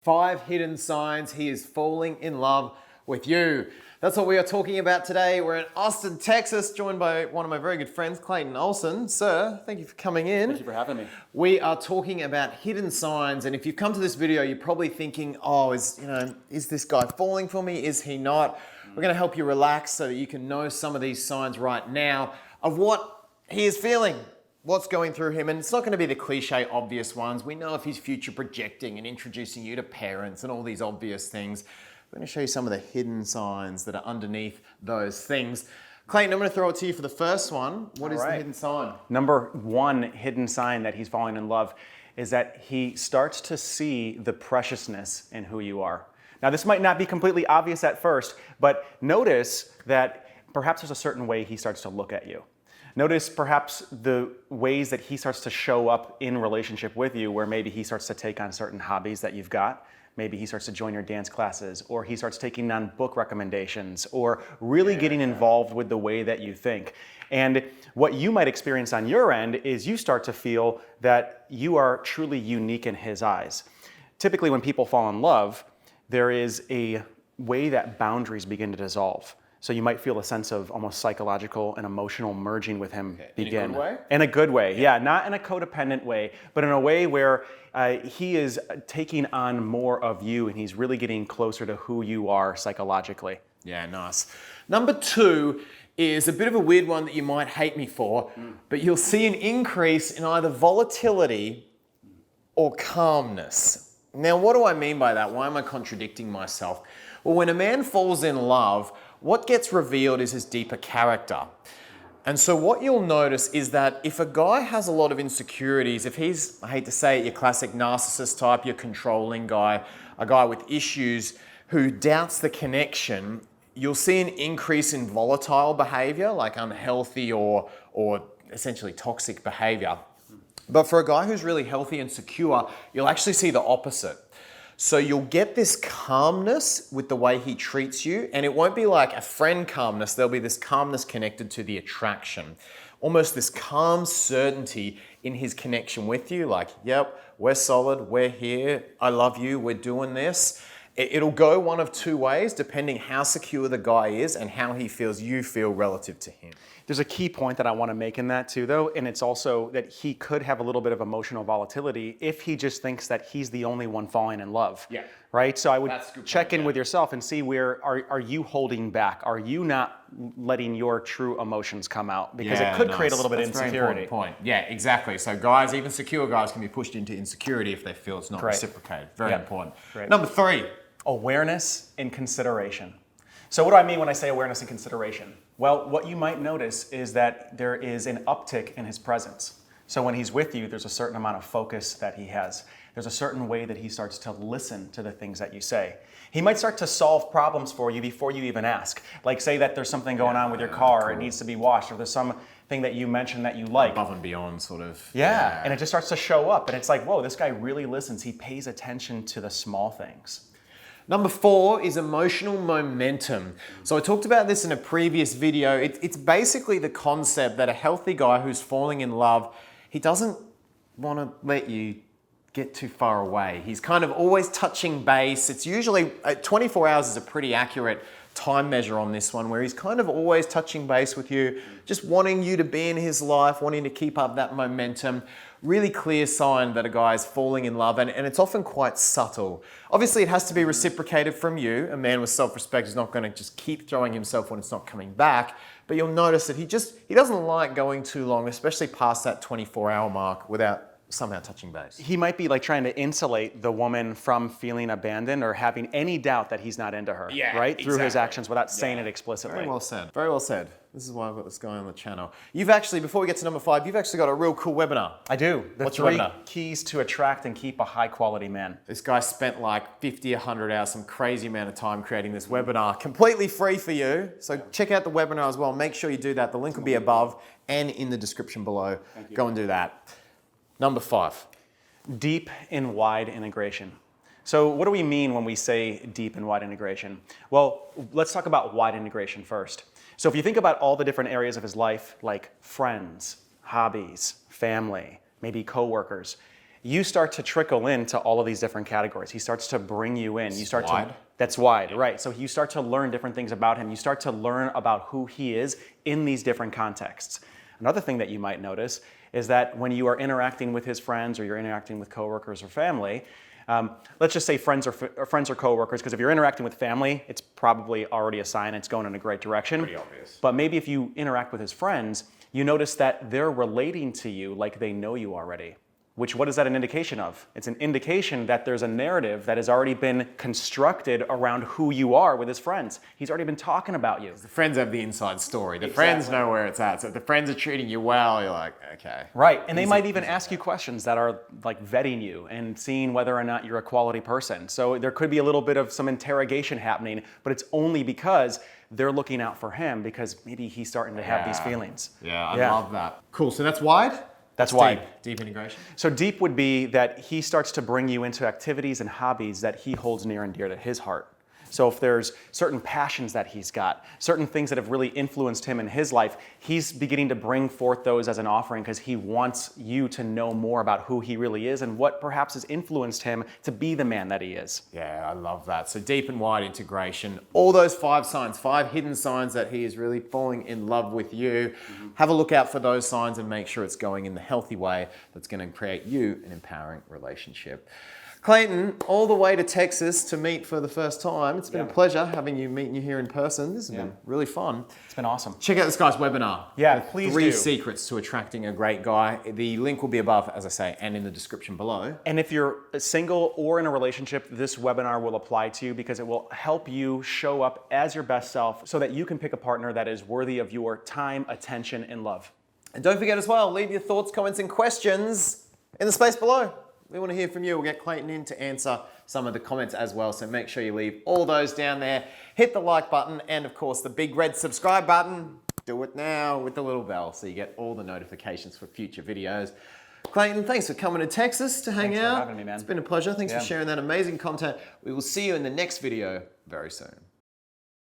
5 hidden signs he is falling in love with you. That's what we are talking about today. We're in Austin, Texas, joined by one of my very good friends, Clayton Olson. Sir, thank you for coming in. Thank you for having me. We are talking about hidden signs, and if you've come to this video, you're probably thinking, oh, is this guy falling for me? Is he not? We're going to help you relax so that you can know some of these signs right now of what he is feeling, what's going through him. And it's not going to be the cliche obvious ones. We know if he's future projecting and introducing you to parents and all these obvious things. We're going to show you some of the hidden signs that are underneath those things. Clayton, I'm going to throw it to you for the first one. What is the hidden sign? Number one hidden sign that he's falling in love is that he starts to see the preciousness in who you are. Now, this might not be completely obvious at first, but notice that perhaps there's a certain way he starts to look at you. Notice perhaps the ways that he starts to show up in relationship with you, where maybe he starts to take on certain hobbies that you've got. Maybe he starts to join your dance classes, or he starts taking on book recommendations, or really getting involved with the way that you think. And what you might experience on your end is you start to feel that you are truly unique in his eyes. Typically, when people fall in love, there is a way that boundaries begin to dissolve. So you might feel a sense of almost psychological and emotional merging with him begin. In a good way? In a good way, yeah. Not in a codependent way, but in a way where he is taking on more of you and he's really getting closer to who you are psychologically. Yeah, nice. Number 2 is a bit of a weird one that you might hate me for, but you'll see an increase in either volatility or calmness. Now, what do I mean by that? Why am I contradicting myself? Well, when a man falls in love, what gets revealed is his deeper character. And so what you'll notice is that if a guy has a lot of insecurities, if he's, I hate to say it, your classic narcissist type, your controlling guy, a guy with issues who doubts the connection, you'll see an increase in volatile behavior, like unhealthy or essentially toxic behavior. But for a guy who's really healthy and secure, you'll actually see the opposite. So you'll get this calmness with the way he treats you, and it won't be like a friend calmness. There'll be this calmness connected to the attraction. Almost this calm certainty in his connection with you, like, yep, we're solid, we're here, I love you, we're doing this. It'll go one of two ways, depending how secure the guy is and how he feels you feel relative to him. There's a key point that I want to make in that too, though, and it's also that he could have a little bit of emotional volatility if he just thinks that he's the only one falling in love. Yeah. Right? So I would check in yeah. with yourself and see where are you holding back? Are you not letting your true emotions come out? Because it could create a little bit of insecurity. Very important point. Yeah, exactly. So guys, even secure guys can be pushed into insecurity if they feel it's not reciprocated. Very important. Great. Number 3. Awareness and consideration. So what do I mean when I say awareness and consideration? Well, what you might notice is that there is an uptick in his presence. So when he's with you, there's a certain amount of focus that he has. There's a certain way that he starts to listen to the things that you say. He might start to solve problems for you before you even ask. Like say that there's something going on with your car, it needs to be washed, or there's something that you mentioned that you like. Above and beyond sort of. Yeah, and it just starts to show up, and it's like, whoa, this guy really listens. He pays attention to the small things. Number 4 is emotional momentum. So I talked about this in a previous video. It's basically the concept that a healthy guy who's falling in love, he doesn't want to let you get too far away. He's kind of always touching base. It's usually, 24 hours is a pretty accurate time measure on this one, where he's kind of always touching base with you, just wanting you to be in his life, wanting to keep up that momentum. Really clear sign that a guy is falling in love, and it's often quite subtle. Obviously, it has to be reciprocated from you. A man with self-respect is not going to just keep throwing himself when it's not coming back, but you'll notice that he doesn't like going too long, especially past that 24-hour mark, without somehow touching base. He might be like trying to insulate the woman from feeling abandoned or having any doubt that he's not into her, right? Through his actions without saying it explicitly. Very well said. Very well said. This is why I've got this guy on the channel. You've actually, before we get to number 5, you've actually got a real cool webinar. I do. What's your webinar? 3 keys to attract and keep a high quality man. This guy spent like 50, 100 hours, some crazy amount of time creating this webinar, completely free for you. So check out the webinar as well. Make sure you do that. The link will be above and in the description below. Go and do that. Number 5. Deep and wide integration. So what do we mean when we say deep and wide integration? Well, let's talk about wide integration first. So if you think about all the different areas of his life, like friends, hobbies, family, maybe coworkers, you start to trickle into all of these different categories. He starts to bring you in. You start wide. to, that's wide, right? So you start to learn different things about him. You start to learn about who he is in these different contexts. Another thing that you might notice is that when you are interacting with his friends or you're interacting with coworkers or family, let's just say friends or coworkers, because if you're interacting with family, it's probably already a sign it's going in a great direction. Pretty obvious. But maybe if you interact with his friends, you notice that they're relating to you like they know you already. Which, what is that an indication of? It's an indication that there's a narrative that has already been constructed around who you are with his friends. He's already been talking about you. The friends have the inside story. The friends know where it's at. So if the friends are treating you well, you're like, okay. Right, and they might even ask you questions that are like vetting you and seeing whether or not you're a quality person. So there could be a little bit of some interrogation happening, but it's only because they're looking out for him because maybe he's starting to have these feelings. Yeah, I love that. Cool, so that's wide? That's wide. Deep integration? So deep would be that he starts to bring you into activities and hobbies that he holds near and dear to his heart. So if there's certain passions that he's got, certain things that have really influenced him in his life, he's beginning to bring forth those as an offering because he wants you to know more about who he really is and what perhaps has influenced him to be the man that he is. Yeah, I love that. So deep and wide integration. All those 5 signs, 5 hidden signs that he is really falling in love with you. Have a look out for those signs and make sure it's going in the healthy way that's going to create you an empowering relationship. Clayton, all the way to Texas to meet for the first time. It's been a pleasure meeting you here in person. This has been really fun. It's been awesome. Check out this guy's webinar. Yeah, please 3 do. secrets to attracting a great guy. The link will be above, as I say, and in the description below. And if you're single or in a relationship, this webinar will apply to you because it will help you show up as your best self so that you can pick a partner that is worthy of your time, attention, and love. And don't forget as well, leave your thoughts, comments, and questions in the space below. We want to hear from you. We'll get Clayton in to answer some of the comments as well. So make sure you leave all those down there. Hit the like button and of course the big red subscribe button. Do it now with the little bell so you get all the notifications for future videos. Clayton, thanks for coming to Texas to hang out. Thanks for having me, man. It's been a pleasure. Thanks for sharing that amazing content. We will see you in the next video very soon.